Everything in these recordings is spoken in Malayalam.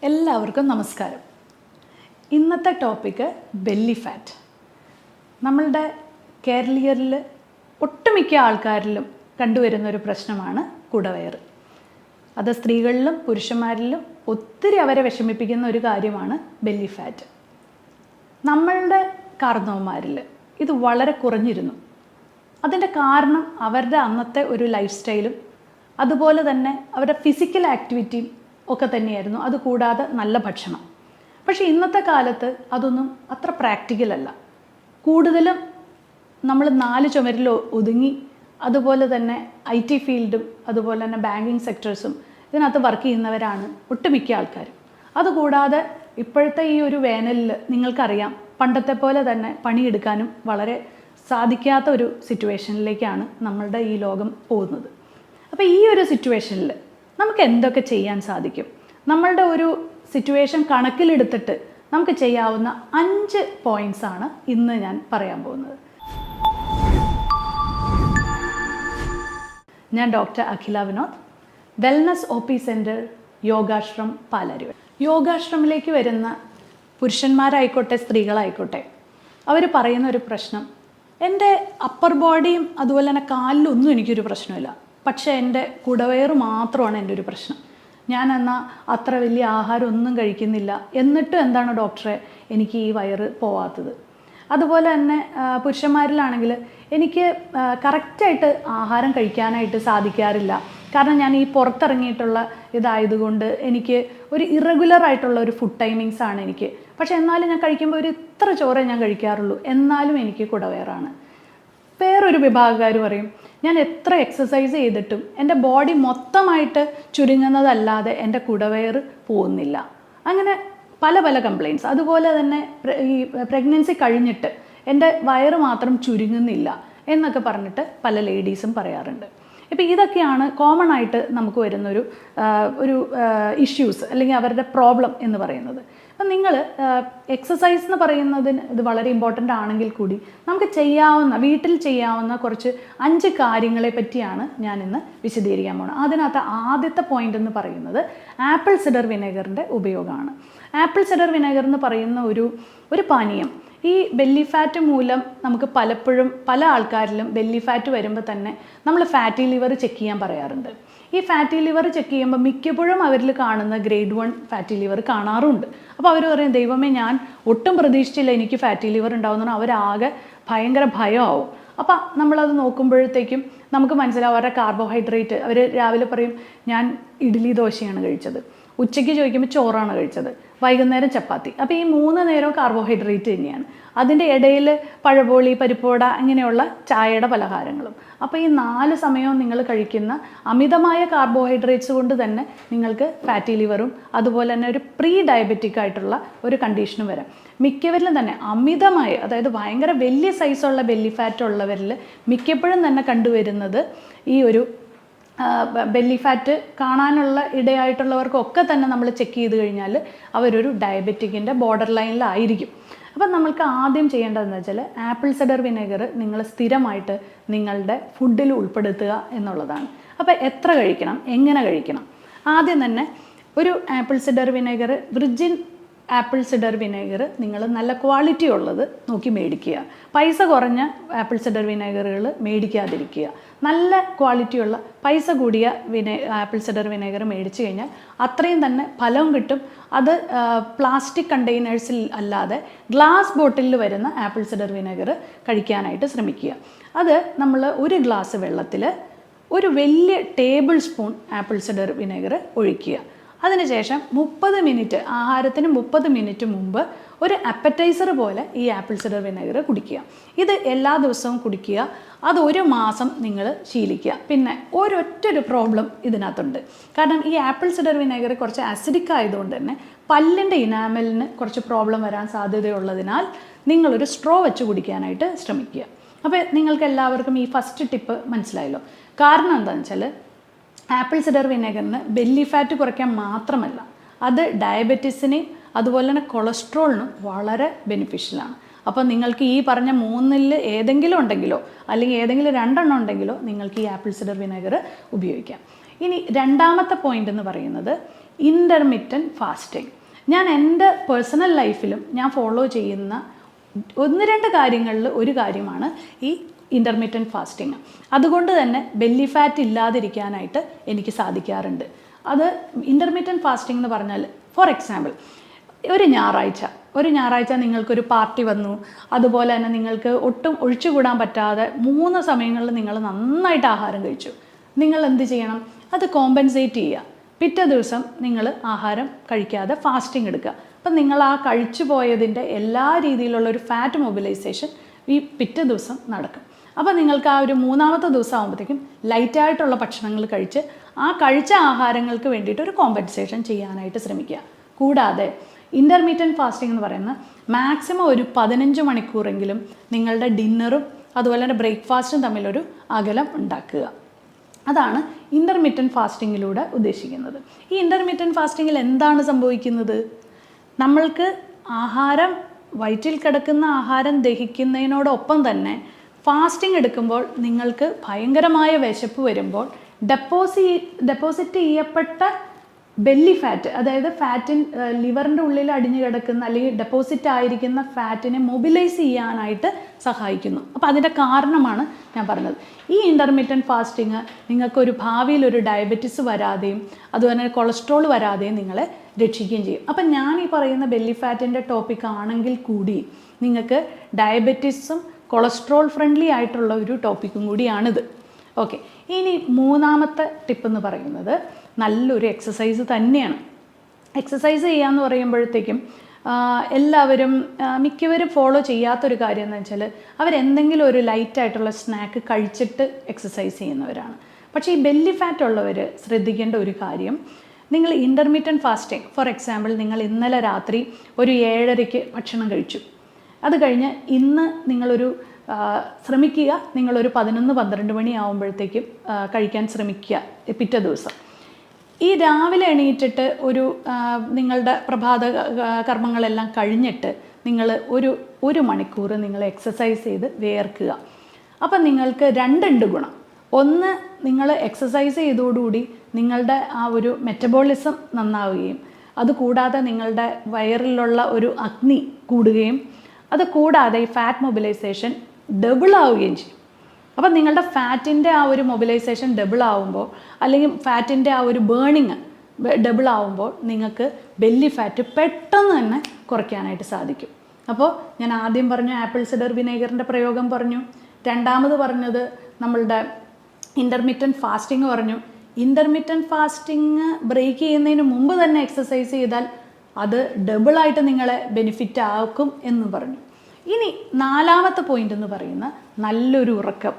എല്ലാവർക്കും നമസ്കാരം. ഇന്നത്തെ ടോപ്പിക്ക് ബെല്ലി ഫാറ്റ്. നമ്മളുടെ കേരളീയരിൽ ഒട്ടുമിക്ക ആൾക്കാരിലും കണ്ടുവരുന്നൊരു പ്രശ്നമാണ് കുടവയറ്. അത് സ്ത്രീകളിലും പുരുഷന്മാരിലും ഒത്തിരി അവരെ വിഷമിപ്പിക്കുന്ന ഒരു കാര്യമാണ് ബെല്ലി ഫാറ്റ്. നമ്മളുടെ കാർന്നവന്മാരിൽ ഇത് വളരെ കുറഞ്ഞിരുന്നു. അതിൻ്റെ കാരണം അവരുടെ അന്നത്തെ ഒരു ലൈഫ് സ്റ്റൈലും അതുപോലെ തന്നെ അവരുടെ ഫിസിക്കൽ ആക്ടിവിറ്റിയും ഒക്കെ തന്നെയായിരുന്നു. അതുകൂടാതെ നല്ല ഭക്ഷണം. പക്ഷേ ഇന്നത്തെ കാലത്ത് അതൊന്നും അത്ര പ്രാക്ടിക്കലല്ല. കൂടുതലും നമ്മൾ 4 ചുമരിൽ ഒതുങ്ങി, അതുപോലെ തന്നെ IT ഫീൽഡും അതുപോലെ തന്നെ ബാങ്കിങ് സെക്ടേഴ്സും ഇതിനകത്ത് വർക്ക് ചെയ്യുന്നവരാണ് ഒട്ടുമിക്ക ആൾക്കാരും. അതുകൂടാതെ ഇപ്പോഴത്തെ ഈ ഒരു വേനലിൽ നിങ്ങൾക്കറിയാം, പണ്ടത്തെ പോലെ തന്നെ പണിയെടുക്കാനും വളരെ സാധിക്കാത്ത ഒരു സിറ്റുവേഷനിലേക്കാണ് നമ്മളുടെ ഈ ലോകം പോകുന്നത്. അപ്പോൾ ഈ ഒരു സിറ്റുവേഷനിൽ നമുക്ക് എന്തൊക്കെ ചെയ്യാൻ സാധിക്കും? നമ്മളുടെ ഒരു സിറ്റുവേഷൻ കണക്കിലെടുത്തിട്ട് നമുക്ക് ചെയ്യാവുന്ന 5 പോയിൻറ്റ്സ് ആണ് ഇന്ന് ഞാൻ പറയാൻ പോകുന്നത്. ഞാൻ doctor Akhila Vinod, wellness OP centre, Yogashram, Palarivattom. യോഗാശ്രമിലേക്ക് വരുന്ന പുരുഷന്മാരായിക്കോട്ടെ സ്ത്രീകളായിക്കോട്ടെ, അവർ പറയുന്ന ഒരു പ്രശ്നം, എൻ്റെ അപ്പർ ബോഡിയും അതുപോലെ തന്നെ കാലിലൊന്നും എനിക്കൊരു പ്രശ്നമില്ല, പക്ഷേ എൻ്റെ കുടവയറ് മാത്രമാണ് എൻ്റെ ഒരു പ്രശ്നം. ഞാൻ എന്നാൽ അത്ര വലിയ ആഹാരം ഒന്നും കഴിക്കുന്നില്ല, എന്നിട്ടും എന്താണ് ഡോക്ടറെ എനിക്ക് ഈ വയറ് പോവാത്തത്? അതുപോലെ തന്നെ പുരുഷന്മാരിലാണെങ്കിൽ എനിക്ക് കറക്റ്റായിട്ട് ആഹാരം കഴിക്കാനായിട്ട് സാധിക്കാറില്ല. കാരണം ഞാൻ ഈ പുറത്തിറങ്ങിയിട്ടുള്ള ഇതായതുകൊണ്ട് എനിക്ക് ഒരു ഇറഗുലറായിട്ടുള്ള ഒരു ഫുഡ് ടൈമിങ്സ് ആണ് എനിക്ക്. പക്ഷേ എന്നാലും ഞാൻ കഴിക്കുമ്പോൾ ഒരു ഇത്ര ചോറേ ഞാൻ കഴിക്കാറുള്ളൂ, എന്നാലും എനിക്ക് കുടവയറാണ്. വേറൊരു വിഭാഗക്കാർ പറയും, ഞാൻ എത്ര എക്സസൈസ് ചെയ്തിട്ടും എൻ്റെ ബോഡി മൊത്തമായിട്ട് ചുരുങ്ങുന്നതല്ലാതെ എൻ്റെ കുടവയറ് പോകുന്നില്ല. അങ്ങനെ പല പല കംപ്ലയിൻറ്റ്സ്. അതുപോലെ തന്നെ ഈ പ്രഗ്നൻസി കഴിഞ്ഞിട്ട് എൻ്റെ വയറ് മാത്രം ചുരുങ്ങുന്നില്ല എന്നൊക്കെ പറഞ്ഞിട്ട് പല ലേഡീസും പറയാറുണ്ട്. ഇപ്പോൾ ഇതൊക്കെയാണ് കോമൺ ആയിട്ട് നമുക്ക് വരുന്നൊരു ഇഷ്യൂസ് അല്ലെങ്കിൽ അവരുടെ പ്രോബ്ലം എന്ന് പറയുന്നത്. അപ്പം നിങ്ങൾ എക്സസൈസ് എന്ന് പറയുന്നതിന് ഇത് വളരെ ഇമ്പോർട്ടൻ്റ് ആണെങ്കിൽ കൂടി നമുക്ക് ചെയ്യാവുന്ന, വീട്ടിൽ ചെയ്യാവുന്ന കുറച്ച് 5 കാര്യങ്ങളെ പറ്റിയാണ് ഞാൻ ഇന്ന് വിശദീകരിക്കാൻ പോകുന്നത്. അതിനകത്ത് ആദ്യത്തെ പോയിന്റ് എന്ന് പറയുന്നത് ആപ്പിൾ സിഡർ വിനെഗറിൻ്റെ ഉപയോഗമാണ്. ആപ്പിൾ സിഡർ വിനെഗർ എന്ന് പറയുന്ന ഒരു പാനീയം ഈ ബെല്ലി ഫാറ്റ് മൂലം നമുക്ക് പലപ്പോഴും പല ആൾക്കാരിലും ബെല്ലി ഫാറ്റ് വരുമ്പോൾ തന്നെ നമ്മൾ ഫാറ്റി ലിവർ ചെക്ക് ചെയ്യാൻ പറയാറുണ്ട്. ഈ ഫാറ്റി ലിവർ ചെക്ക് ചെയ്യുമ്പോൾ മിക്കപ്പോഴും അവരിൽ കാണുന്ന ഗ്രേഡ് 1 ഫാറ്റി ലിവർ കാണാറുണ്ട്. അപ്പോൾ അവർ പറയും, ദൈവമേ ഞാൻ ഒട്ടും പ്രതീക്ഷിച്ചില്ല എനിക്ക് ഫാറ്റി ലിവർ ഉണ്ടാവുന്ന, അവരാകെ ഭയങ്കര ഭയമാവും. അപ്പോൾ നമ്മളത് നോക്കുമ്പോഴത്തേക്കും നമുക്ക് മനസ്സിലാവും അവരുടെ കാർബോഹൈഡ്രേറ്റ്. അവർ രാവിലെ പറയും ഞാൻ ഇഡ്ഡലി ദോശയാണ് കഴിച്ചത്, ഉച്ചയ്ക്ക് ചോദിക്കുമ്പോൾ ചോറാണ് കഴിച്ചത്, വൈകുന്നേരം ചപ്പാത്തി. അപ്പോൾ ഈ 3 നേരവും കാർബോഹൈഡ്രേറ്റ് തന്നെയാണ്. അതിൻ്റെ ഇടയിൽ പഴബോളി, പരിപ്പുവട, ഇങ്ങനെയുള്ള ചായയുടെ പലഹാരങ്ങളും. അപ്പോൾ ഈ 4 സമയവും നിങ്ങൾ കഴിക്കുന്ന അമിതമായ കാർബോഹൈഡ്രേറ്റ്സ് കൊണ്ട് തന്നെ നിങ്ങൾക്ക് ഫാറ്റി ലിവറും അതുപോലെ തന്നെ ഒരു പ്രീ ഡയബറ്റിക് ആയിട്ടുള്ള ഒരു കണ്ടീഷനും വരാം. മിക്കവരിലും തന്നെ അമിതമായ, അതായത് ഭയങ്കര വലിയ സൈസുള്ള ബെല്ലി ഫാറ്റ് ഉള്ളവരിൽ മിക്കപ്പോഴും തന്നെ കണ്ടുവരുന്നത് ഈ ഒരു ബെല്ലി ഫാറ്റ് കാണാനുള്ള ഇടയായിട്ടുള്ളവർക്കൊക്കെ തന്നെ നമ്മൾ ചെക്ക് ചെയ്ത് കഴിഞ്ഞാൽ അവരൊരു ഡയബറ്റിക്കിൻ്റെ ബോർഡർ ലൈനിലായിരിക്കും. അപ്പം നമ്മൾക്ക് ആദ്യം ചെയ്യേണ്ടതെന്ന് വെച്ചാൽ ആപ്പിൾ സിഡർ വിനെഗർ നിങ്ങൾ സ്ഥിരമായിട്ട് നിങ്ങളുടെ ഫുഡിൽ ഉൾപ്പെടുത്തുക എന്നുള്ളതാണ്. അപ്പോൾ എത്ര കഴിക്കണം, എങ്ങനെ കഴിക്കണം? ആദ്യം തന്നെ ഒരു apple cider vinegar, virgin apple cider vinegar നിങ്ങൾ നല്ല ക്വാളിറ്റി ഉള്ളത് നോക്കി മേടിക്കുക. പൈസ കുറഞ്ഞ ആപ്പിൾ സിഡർ വിനെഗറുകൾ മേടിക്കാതിരിക്കുക. നല്ല ക്വാളിറ്റിയുള്ള പൈസ കൂടിയ ആപ്പിൾ സിഡർ വിനെഗർ മേടിച്ചു കഴിഞ്ഞാൽ അത്രയും തന്നെ ഫലവും കിട്ടും. അത് പ്ലാസ്റ്റിക് കണ്ടെയ്നേഴ്സിൽ അല്ലാതെ ഗ്ലാസ് ബോട്ടിലിൽ വരുന്ന ആപ്പിൾ സിഡർ വിനെഗർ കഴിക്കാനായിട്ട് ശ്രമിക്കുക. അത് നമ്മൾ 1 ഗ്ലാസ് വെള്ളത്തിൽ ഒരു വലിയ table spoon apple cider vinegar ഒഴിക്കുക. അതിനുശേഷം 30 മിനിറ്റ്, ആഹാരത്തിന് 30 മിനിറ്റ് മുമ്പ് ഒരു അപ്പറ്റൈസർ പോലെ ഈ ആപ്പിൾ സിഡർ വിനെഗർ കുടിക്കുക. ഇത് എല്ലാ ദിവസവും കുടിക്കുക. അത് 1 മാസം നിങ്ങൾ ശീലിക്കുക. പിന്നെ ഒരൊറ്റൊരു പ്രോബ്ലം ഇതിനകത്തുണ്ട്. കാരണം ഈ ആപ്പിൾ സിഡർ വിനെഗർ കുറച്ച് അസിഡിക് ആയതുകൊണ്ട് തന്നെ പല്ലിൻ്റെ ഇനാമലിന് കുറച്ച് പ്രോബ്ലം വരാൻ സാധ്യതയുള്ളതിനാൽ നിങ്ങളൊരു സ്ട്രോ വെച്ച് കുടിക്കാനായിട്ട് ശ്രമിക്കുക. അപ്പോൾ നിങ്ങൾക്ക് എല്ലാവർക്കും ഈ ഫസ്റ്റ് ടിപ്പ് മനസ്സിലായല്ലോ. കാരണം എന്താണെന്ന് വെച്ചാൽ ആപ്പിൾ സിഡർ വിനെഗറിന് ബെല്ലി ഫാറ്റ് കുറയ്ക്കാൻ മാത്രമല്ല, അത് ഡയബറ്റീസിനെയും അതുപോലെ തന്നെ കൊളസ്ട്രോളിനും വളരെ ബെനിഫിഷ്യലാണ്. അപ്പോൾ നിങ്ങൾക്ക് ഈ പറഞ്ഞ 3-ൽ ഏതെങ്കിലും ഉണ്ടെങ്കിലോ അല്ലെങ്കിൽ ഏതെങ്കിലും 2 ഉണ്ടെങ്കിലോ നിങ്ങൾക്ക് ഈ ആപ്പിൾ സിഡർ വിനെഗർ ഉപയോഗിക്കാം. ഇനി രണ്ടാമത്തെ പോയിന്റ് എന്ന് പറയുന്നത് ഇൻ്റർമിറ്റൻറ്റ് ഫാസ്റ്റിംഗ്. ഞാൻ എൻ്റെ പേഴ്സണൽ ലൈഫിലും ഞാൻ ഫോളോ ചെയ്യുന്ന 1-2 കാര്യങ്ങളിൽ ഒരു കാര്യമാണ് ഈ ഇൻ്റർമിറ്റൻറ്റ് ഫാസ്റ്റിംഗ്. അതുകൊണ്ട് തന്നെ ബെല്ലി ഫാറ്റ് ഇല്ലാതിരിക്കാനായിട്ട് എനിക്ക് സാധിക്കാറുണ്ട്. അത് ഇൻ്റർമിറ്റൻറ്റ് ഫാസ്റ്റിംഗ് എന്ന് പറഞ്ഞാൽ, ഫോർ എക്സാമ്പിൾ, ഒരു ഞായറാഴ്ച നിങ്ങൾക്കൊരു പാർട്ടി വന്നു, അതുപോലെ തന്നെ നിങ്ങൾക്ക് ഒട്ടും ഒഴിച്ചുകൂടാൻ പറ്റാതെ 3 സമയങ്ങളിൽ നിങ്ങൾ നന്നായിട്ട് ആഹാരം കഴിച്ചു. നിങ്ങൾ എന്ത് ചെയ്യണം? അത് കോമ്പൻസേറ്റ് ചെയ്യുക. പിറ്റേ ദിവസം നിങ്ങൾ ആഹാരം കഴിക്കാതെ ഫാസ്റ്റിംഗ് എടുക്കുക. അപ്പം നിങ്ങൾ ആ കഴിച്ചു പോയതിൻ്റെ എല്ലാ രീതിയിലുള്ള ഒരു ഫാറ്റ് മൊബിലൈസേഷൻ ഈ പിറ്റേ ദിവസം നടക്കും. അപ്പോൾ നിങ്ങൾക്ക് ആ ഒരു 3-ാമത്തെ ദിവസം ആകുമ്പോഴത്തേക്കും ലൈറ്റായിട്ടുള്ള ഭക്ഷണങ്ങൾ കഴിച്ച് ആ കഴിച്ച ആഹാരങ്ങൾക്ക് വേണ്ടിയിട്ട് ഒരു കോമ്പൻസേഷൻ ചെയ്യാനായിട്ട് ശ്രമിക്കുക. കൂടാതെ ഇൻ്റർമീഡിയറ്റ് ഫാസ്റ്റിംഗ് എന്ന് പറയുന്നത് മാക്സിമം ഒരു 15 മണിക്കൂറെങ്കിലും നിങ്ങളുടെ ഡിന്നറും അതുപോലെ തന്നെ ബ്രേക്ക്ഫാസ്റ്റും തമ്മിലൊരു അകലം ഉണ്ടാക്കുക. അതാണ് ഇൻ്റർമീഡിയറ്റ് ഫാസ്റ്റിങ്ങിലൂടെ ഉദ്ദേശിക്കുന്നത്. ഈ ഇൻ്റർമീഡിയറ്റ് ഫാസ്റ്റിങ്ങിൽ എന്താണ് സംഭവിക്കുന്നത്? നമ്മൾക്ക് ആഹാരം, വയറ്റിൽ കിടക്കുന്ന ആഹാരം ദഹിക്കുന്നതിനോടൊപ്പം തന്നെ ഫാസ്റ്റിംഗ് എടുക്കുമ്പോൾ നിങ്ങൾക്ക് ഭയങ്കരമായ വിശപ്പ് വരുമ്പോൾ ഡെപ്പോസിറ്റ് ചെയ്യപ്പെട്ട ബെല്ലി ഫാറ്റ്, അതായത് ലിവറിൻ്റെ ഉള്ളിൽ അടിഞ്ഞു കിടക്കുന്ന അല്ലെങ്കിൽ ഡെപ്പോസിറ്റ് ആയിരിക്കുന്ന ഫാറ്റിനെ മൊബിലൈസ് ചെയ്യാനായിട്ട് സഹായിക്കുന്നു. അപ്പോൾ അതിൻ്റെ കാരണമാണ് ഞാൻ പറഞ്ഞത്. ഈ ഇൻ്റർമീഡിയറ്റ് ഫാസ്റ്റിംഗ് നിങ്ങൾക്കൊരു ഭാവിയിൽ ഒരു ഡയബറ്റിസ് വരാതെയും അതുപോലെ തന്നെ കൊളസ്ട്രോൾ വരാതെയും നിങ്ങളെ രക്ഷിക്കുകയും ചെയ്യും. അപ്പം ഞാൻ ഈ പറയുന്ന ബെല്ലി ഫാറ്റിൻ്റെ ടോപ്പിക് ആണെങ്കിൽ കൂടി നിങ്ങൾക്ക് ഡയബറ്റിസും കൊളസ്ട്രോൾ ഫ്രണ്ട്ലി ആയിട്ടുള്ള ഒരു ടോപ്പിക്കും കൂടിയാണിത്. ഓക്കെ, ഇനി 3-ാമത്തെ ടിപ്പ് എന്ന് പറയുന്നത് നല്ലൊരു എക്സസൈസ് തന്നെയാണ്. എക്സസൈസ് ചെയ്യാന്ന് പറയുമ്പോഴത്തേക്കും മിക്കവരും ഫോളോ ചെയ്യാത്തൊരു കാര്യം എന്ന് വെച്ചാൽ അവരെന്തെങ്കിലും ഒരു ലൈറ്റായിട്ടുള്ള സ്നാക്ക് കഴിച്ചിട്ട് എക്സസൈസ് ചെയ്യുന്നവരാണ്. പക്ഷേ ഈ ബെല്ലി ഫാറ്റ് ഉള്ളവർ ശ്രദ്ധിക്കേണ്ട ഒരു കാര്യം, നിങ്ങൾ ഇൻ്റർമീഡിയറ്റ് ഫാസ്റ്റിംഗ്, ഫോർ എക്സാമ്പിൾ, നിങ്ങൾ ഇന്നലെ രാത്രി ഒരു 7:30-ക്ക് ഭക്ഷണം കഴിച്ചു. അത് കഴിഞ്ഞ് ഇന്ന് നിങ്ങളൊരു ശ്രമിക്കുക, നിങ്ങളൊരു 11-12 മണി ആകുമ്പോഴത്തേക്കും കഴിക്കാൻ ശ്രമിക്കുക പിറ്റേ ദിവസം. ഈ രാവിലെ എണീറ്റിട്ട് നിങ്ങളുടെ പ്രഭാത കർമ്മങ്ങളെല്ലാം കഴിഞ്ഞിട്ട് നിങ്ങൾ ഒരു മണിക്കൂർ നിങ്ങൾ എക്സസൈസ് ചെയ്ത് വിയർക്കുക. അപ്പം നിങ്ങൾക്ക് 2 ഗുണം. ഒന്ന്, നിങ്ങൾ എക്സസൈസ് ചെയ്തോടുകൂടി നിങ്ങളുടെ ആ ഒരു മെറ്റബോളിസം നന്നാവുകയും അതുകൂടാതെ നിങ്ങളുടെ വയറിലുള്ള ഒരു അഗ്നി കൂടുകയും അത് കൂടാതെ ഈ ഫാറ്റ് മൊബിലൈസേഷൻ ഡബിൾ ആവുകയും ചെയ്യും. അപ്പം നിങ്ങളുടെ ഫാറ്റിൻ്റെ ആ ഒരു മൊബിലൈസേഷൻ ഡബിൾ ആവുമ്പോൾ അല്ലെങ്കിൽ ഫാറ്റിൻ്റെ ആ ഒരു ബേണിങ് ഡബിൾ ആവുമ്പോൾ നിങ്ങൾക്ക് ബെല്ലി ഫാറ്റ് പെട്ടെന്ന് തന്നെ കുറയ്ക്കാനായിട്ട് സാധിക്കും. അപ്പോൾ ഞാൻ ആദ്യം പറഞ്ഞു ആപ്പിൾ സിഡർ വിനേഗറിൻ്റെ പ്രയോഗം പറഞ്ഞു. രണ്ടാമത് പറഞ്ഞത് നമ്മളുടെ ഇൻ്റർമീഡിയറ്റ് ഫാസ്റ്റിംഗ് പറഞ്ഞു. ഇൻ്റർമീഡിയറ്റ് ഫാസ്റ്റിംഗ് ബ്രേക്ക് ചെയ്യുന്നതിന് മുമ്പ് തന്നെ എക്സസൈസ് ചെയ്താൽ അത് ഡബിളായിട്ട് നിങ്ങളെ ബെനിഫിറ്റ് ആക്കും എന്നും പറഞ്ഞു. ഇനി 4-ാമത്തെ പോയിന്റ് എന്ന് പറയുന്ന നല്ലൊരു ഉറക്കം.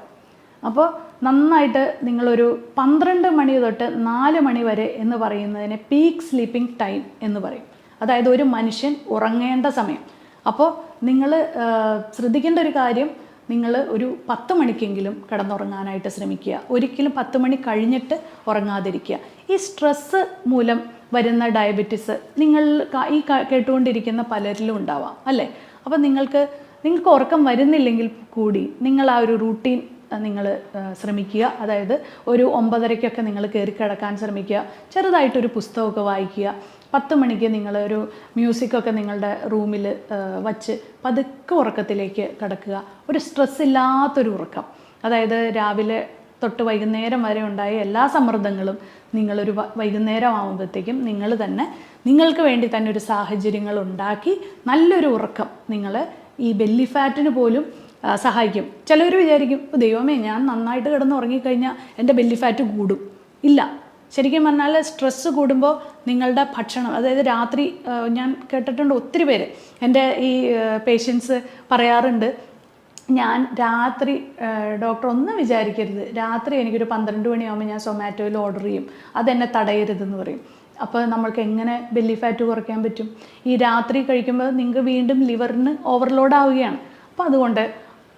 അപ്പോൾ നന്നായിട്ട് നിങ്ങളൊരു 12 മണി തൊട്ട് 4 മണി വരെ എന്ന് പറയുന്നതിനെ പീക്ക് സ്ലീപ്പിംഗ് ടൈം എന്ന് പറയും. അതായത് ഒരു മനുഷ്യൻ ഉറങ്ങേണ്ട സമയം. അപ്പോൾ നിങ്ങൾ ശ്രദ്ധിക്കേണ്ട ഒരു കാര്യം, നിങ്ങൾ ഒരു 10 മണിക്കെങ്കിലും കിടന്നുറങ്ങാനായിട്ട് ശ്രമിക്കുക. ഒരിക്കലും 10 മണി കഴിഞ്ഞിട്ട് ഉറങ്ങാതിരിക്കുക. ഈ സ്ട്രെസ്സ് മൂലം വരുന്ന ഡയബറ്റിസ് നിങ്ങൾ ഈ കേട്ടുകൊണ്ടിരിക്കുന്ന പലരിലും ഉണ്ടാവാം അല്ലേ? അപ്പോൾ നിങ്ങൾക്ക് ഉറക്കം വരുന്നില്ലെങ്കിൽ കൂടി നിങ്ങൾ ആ ഒരു റൂട്ടീൻ നിങ്ങൾ ശ്രമിക്കുക. അതായത് ഒരു 9:30-ക്കൊക്കെ നിങ്ങൾ കയറി കിടക്കാൻ ശ്രമിക്കുക. ചെറുതായിട്ടൊരു പുസ്തകമൊക്കെ വായിക്കുക. 10 മണിക്ക് നിങ്ങളൊരു മ്യൂസിക്കൊക്കെ നിങ്ങളുടെ റൂമിൽ വച്ച് പതുക്കെ ഉറക്കത്തിലേക്ക് കിടക്കുക. ഒരു സ്ട്രെസ് ഇല്ലാത്തൊരു ഉറക്കം. അതായത് രാവിലെ തൊട്ട് വൈകുന്നേരം വരെ ഉണ്ടായ എല്ലാ സമ്മർദ്ദങ്ങളും നിങ്ങളൊരു വൈകുന്നേരം ആകുമ്പോഴത്തേക്കും നിങ്ങൾക്ക് വേണ്ടി തന്നെ ഒരു സാഹചര്യങ്ങൾ ഉണ്ടാക്കി നല്ലൊരു ഉറക്കം നിങ്ങൾ ഈ ബെല്ലി ഫാറ്റിന് പോലും സഹായിക്കും. ചിലർ വിചാരിക്കും, ദൈവമേ, ഞാൻ നന്നായിട്ട് കിടന്ന് ഉറങ്ങിക്കഴിഞ്ഞാൽ എൻ്റെ ബെല്ലി ഫാറ്റ് കൂടും. ഇല്ല, ശരിക്കും പറഞ്ഞാൽ സ്ട്രെസ്സ് കൂടുമ്പോൾ നിങ്ങളുടെ ഭക്ഷണം, അതായത് രാത്രി, ഞാൻ കേട്ടിട്ടുണ്ട് ഒത്തിരി പേര്, എൻ്റെ ഈ പേഷ്യൻസ് പറയാറുണ്ട്, ഞാൻ രാത്രി, ഡോക്ടർ ഒന്നും വിചാരിക്കരുത്, രാത്രി എനിക്കൊരു 12 മണിയാകുമ്പോൾ ഞാൻ സൊമാറ്റോയിൽ ഓർഡർ ചെയ്യും, അതെന്നെ തടയരുതെന്ന് പറയും. അപ്പോൾ നമ്മൾക്ക് എങ്ങനെ ബെല്ലി ഫാറ്റ് കുറയ്ക്കാൻ പറ്റും? ഈ രാത്രി കഴിക്കുമ്പോൾ നിങ്ങൾക്ക് വീണ്ടും ലിവറിന് ഓവർലോഡ് ആവുകയാണ്. അപ്പോൾ അതുകൊണ്ട്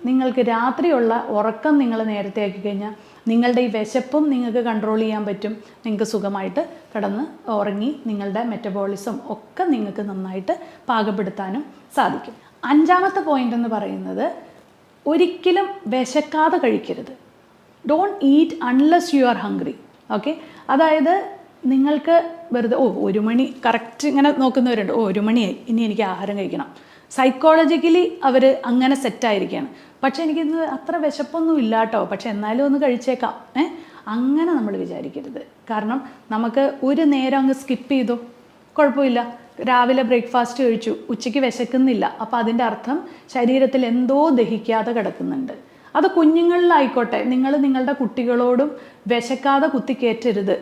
നിങ്ങൾക്ക് രാത്രിയുള്ള ഉറക്കം നിങ്ങൾ നേരത്തെ ആക്കി കഴിഞ്ഞാൽ നിങ്ങളുടെ ഈ വിശപ്പും നിങ്ങൾക്ക് കൺട്രോൾ ചെയ്യാൻ പറ്റും. നിങ്ങൾക്ക് സുഖമായിട്ട് കിടന്ന് ഉറങ്ങി നിങ്ങളുടെ മെറ്റബോളിസം ഒക്കെ നിങ്ങൾക്ക് നന്നായിട്ട് പാകപ്പെടുത്താനും സാധിക്കും. 5-ാമത്തെ പോയിന്റ് എന്ന് പറയുന്നത്, ഒരിക്കലും വിശക്കാതെ കഴിക്കരുത്. Don't eat unless you are hungry. Okay, അതായത് നിങ്ങൾക്ക് വെറുതെ 1 മണി കറക്റ്റ് ഇങ്ങനെ നോക്കുന്നവരുണ്ട്, 1 മണിയായി ഇനി എനിക്ക് ആഹാരം കഴിക്കണം. സൈക്കോളജിക്കലി അവർ അങ്ങനെ സെറ്റായിരിക്കുകയാണ്. പക്ഷേ എനിക്കിത് അത്ര വിശപ്പൊന്നും ഇല്ല കേട്ടോ, പക്ഷെ എന്നാലും ഒന്ന് കഴിച്ചേക്കാം. അങ്ങനെ നമ്മൾ വിചാരിക്കരുത്. കാരണം നമുക്ക് ഒരു നേരം അങ്ങ് സ്കിപ്പ് ചെയ്തോ കുഴപ്പമില്ല. രാവിലെ ബ്രേക്ക്ഫാസ്റ്റ് കഴിച്ചു, ഉച്ചയ്ക്ക് വിശക്കുന്നില്ല, അപ്പോൾ അതിൻ്റെ അർത്ഥം ശരീരത്തിൽ എന്തോ ദഹിക്കാതെ കിടക്കുന്നുണ്ട്. അത് കുഞ്ഞുങ്ങളിലായിക്കോട്ടെ, നിങ്ങൾ നിങ്ങളുടെ കുട്ടികളോടും വിശക്കാതെ കുത്തിക്കയറ്റരുത്.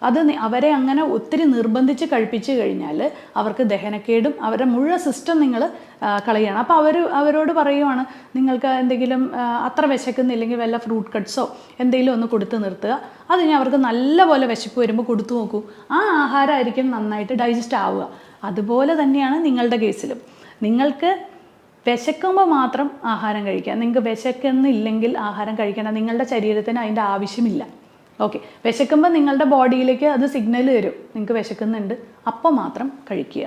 അത് അവരെ അങ്ങനെ ഒത്തിരി നിർബന്ധിച്ച് കഴിപ്പിച്ച് കഴിഞ്ഞാൽ അവർക്ക് ദഹനക്കേടും അവരുടെ മുഴുവൻ സിസ്റ്റം നിങ്ങൾ കളയുകയാണ്. അപ്പോൾ അവരോട് പറയുവാണ്, നിങ്ങൾക്ക് എന്തെങ്കിലും അത്ര വിശക്കുന്നില്ലെങ്കിൽ വല്ല ഫ്രൂട്ട് കട്ട്സോ എന്തെങ്കിലും ഒന്ന് കൊടുത്ത് നിർത്തുക. അത് ഞാൻ അവർക്ക് നല്ലപോലെ വിശപ്പ് വരുമ്പോൾ കൊടുത്തു നോക്കൂ, ആ ആഹാരമായിരിക്കും നന്നായിട്ട് ഡൈജസ്റ്റ് ആവുക. അതുപോലെ തന്നെയാണ് നിങ്ങളുടെ കേസിലും. നിങ്ങൾക്ക് വിശക്കുമ്പോൾ മാത്രം ആഹാരം കഴിക്കുക. നിങ്ങൾക്ക് വിശക്കുന്നില്ലെങ്കിൽ ആഹാരം കഴിക്കണം. നിങ്ങളുടെ ശരീരത്തിന് അതിൻ്റെ ആവശ്യമില്ല. ഓക്കെ, വിശക്കുമ്പോൾ നിങ്ങളുടെ ബോഡിയിലേക്ക് അത് സിഗ്നൽ തരും, നിങ്ങൾക്ക് വിശക്കുന്നുണ്ട്, അപ്പോൾ മാത്രം കഴിക്കുക.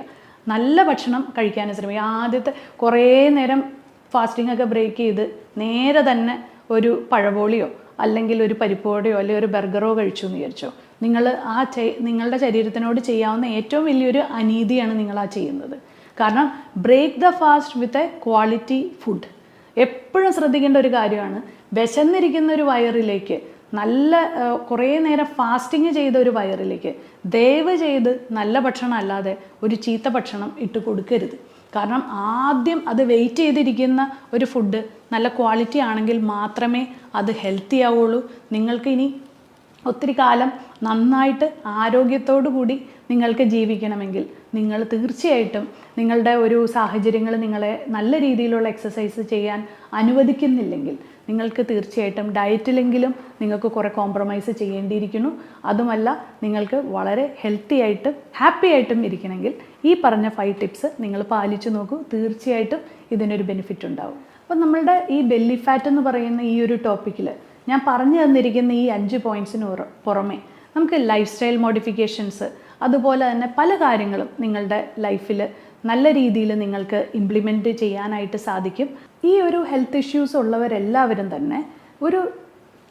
നല്ല ഭക്ഷണം കഴിക്കാൻ ശ്രമിക്കുക. ആദ്യത്തെ കുറേ നേരം ഫാസ്റ്റിംഗ് ഒക്കെ ബ്രേക്ക് ചെയ്ത് നേരെ തന്നെ ഒരു പഴപോളിയോ അല്ലെങ്കിൽ ഒരു പരിപ്പോടെയോ അല്ലെങ്കിൽ ഒരു ബർഗറോ കഴിച്ചു എന്ന് വിചാരിച്ചോ, നിങ്ങൾ നിങ്ങളുടെ ശരീരത്തിനോട് ചെയ്യാവുന്ന ഏറ്റവും വലിയൊരു അനീതിയാണ് നിങ്ങൾ ആ ചെയ്യുന്നത്. കാരണം break the fast with a quality food. എപ്പോഴും ശ്രദ്ധിക്കേണ്ട ഒരു കാര്യമാണ്, വിശന്നിരിക്കുന്ന ഒരു വയറിലേക്ക്, നല്ല കുറേ നേരം ഫാസ്റ്റിങ് ചെയ്ത ഒരു വയറിലേക്ക് ദയവ് ചെയ്ത് നല്ല ഭക്ഷണം അല്ലാതെ ഒരു ചീത്ത ഭക്ഷണം ഇട്ട് കൊടുക്കരുത്. കാരണം ആദ്യം അത് വെയിറ്റ് ചെയ്തിരിക്കുന്ന ഒരു ഫുഡ് നല്ല ക്വാളിറ്റി ആണെങ്കിൽ മാത്രമേ അത് ഹെൽത്തി ആവുള്ളൂ. നിങ്ങൾക്ക് ഇനി ഒത്തിരി കാലം നന്നായിട്ട് ആരോഗ്യത്തോടു കൂടി നിങ്ങൾക്ക് ജീവിക്കണമെങ്കിൽ നിങ്ങൾ തീർച്ചയായിട്ടും നിങ്ങളുടെ ഒരു സാഹചര്യങ്ങൾ നിങ്ങളെ നല്ല രീതിയിലുള്ള എക്സസൈസ് ചെയ്യാൻ അനുവദിക്കുന്നില്ലെങ്കിൽ നിങ്ങൾക്ക് തീർച്ചയായിട്ടും ഡയറ്റിലെങ്കിലും നിങ്ങൾക്ക് കുറേ കോംപ്രമൈസ് ചെയ്യേണ്ടിയിരിക്കുന്നു. അതുമല്ല, നിങ്ങൾക്ക് വളരെ ഹെൽത്തി ആയിട്ടും ഹാപ്പി ആയിട്ടും ഇരിക്കണമെങ്കിൽ ഈ പറഞ്ഞ 5 ടിപ്സ് നിങ്ങൾ പാലിച്ചു നോക്കൂ. തീർച്ചയായിട്ടും ഇതിനൊരു ബെനിഫിറ്റ് ഉണ്ടാവും. അപ്പം നമ്മളുടെ ഈ ബെല്ലി ഫാറ്റ് എന്ന് പറയുന്ന ഈ ഒരു ടോപ്പിക്കിൽ ഞാൻ പറഞ്ഞു തന്നിരിക്കുന്ന ഈ 5 പോയിൻറ്റ്സിന് പുറമെ നമുക്ക് ലൈഫ് സ്റ്റൈൽ മോഡിഫിക്കേഷൻസ്, അതുപോലെ തന്നെ പല കാര്യങ്ങളും നിങ്ങളുടെ ലൈഫിൽ നല്ല രീതിയിൽ നിങ്ങൾക്ക് ഇംപ്ലിമെൻറ്റ് ചെയ്യാനായിട്ട് സാധിക്കും. ഈ ഒരു ഹെൽത്ത് ഇഷ്യൂസ് ഉള്ളവരെല്ലാവരും തന്നെ ഒരു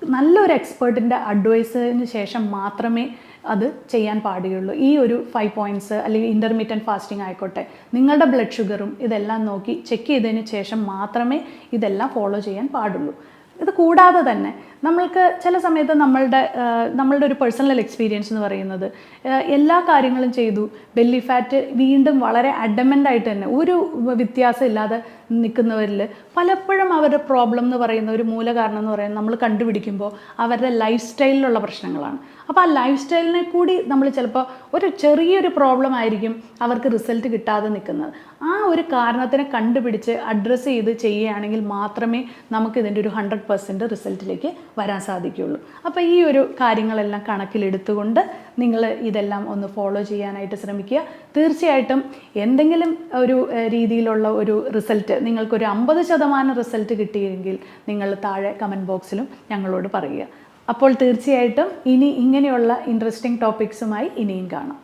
നല്ലൊരു എക്സ്പേർട്ടിൻ്റെ അഡ്വൈസിന് ശേഷം മാത്രമേ അത് ചെയ്യാൻ പാടുകയുള്ളൂ. ഈ ഒരു 5 പോയിൻറ്റ്സ് അല്ലെങ്കിൽ ഇൻ്റർമീഡിയറ്റ് ഫാസ്റ്റിംഗ് ആയിക്കോട്ടെ, നിങ്ങളുടെ ബ്ലഡ് ഷുഗറും ഇതെല്ലാം നോക്കി ചെക്ക് ചെയ്തതിന് ശേഷം മാത്രമേ ഇതെല്ലാം ഫോളോ ചെയ്യാൻ പാടുള്ളൂ. ഇത് കൂടാതെ തന്നെ നമ്മൾക്ക് ചില സമയത്ത് നമ്മളുടെ ഒരു പേഴ്സണൽ എക്സ്പീരിയൻസ് എന്ന് പറയുന്നത്, എല്ലാ കാര്യങ്ങളും ചെയ്തു, ബെല്ലി ഫാറ്റ് വീണ്ടും വളരെ അഡമൻ്റ് ആയിട്ട് തന്നെ ഒരു വ്യത്യാസം ഇല്ലാതെ നിൽക്കുന്നവരിൽ പലപ്പോഴും അവരുടെ പ്രോബ്ലം എന്ന് പറയുന്ന ഒരു മൂല കാരണം എന്ന് പറയുന്നത് നമ്മൾ കണ്ടുപിടിക്കുമ്പോൾ അവരുടെ ലൈഫ് സ്റ്റൈലിലുള്ള പ്രശ്നങ്ങളാണ്. അപ്പോൾ ആ ലൈഫ് സ്റ്റൈലിനെ കൂടി നമ്മൾ ചിലപ്പോൾ ഒരു ചെറിയൊരു പ്രോബ്ലം ആയിരിക്കും അവർക്ക് റിസൾട്ട് കിട്ടാതെ നിൽക്കുന്നത്. ആ ഒരു കാരണത്തിനെ കണ്ടുപിടിച്ച് അഡ്രസ്സ് ചെയ്ത് ചെയ്യുകയാണെങ്കിൽ മാത്രമേ നമുക്കിതിൻ്റെ ഒരു 100% റിസൾട്ടിലേക്ക് വരാൻ സാധിക്കുകയുള്ളൂ. അപ്പോൾ ഈ ഒരു കാര്യങ്ങളെല്ലാം കണക്കിലെടുത്തുകൊണ്ട് നിങ്ങൾ ഇതെല്ലാം ഒന്ന് ഫോളോ ചെയ്യാനായിട്ട് ശ്രമിക്കുക. തീർച്ചയായിട്ടും എന്തെങ്കിലും ഒരു രീതിയിലുള്ള ഒരു റിസൾട്ട്, നിങ്ങൾക്കൊരു 50% റിസൾട്ട് കിട്ടിയെങ്കിൽ നിങ്ങൾ താഴെ കമൻറ്റ് ബോക്സിലും ഞങ്ങളോട് പറയുക. അപ്പോൾ തീർച്ചയായിട്ടും ഇനി ഇങ്ങനെയുള്ള ഇൻട്രസ്റ്റിംഗ് ടോപ്പിക്സുമായി ഇനിയും കാണാം.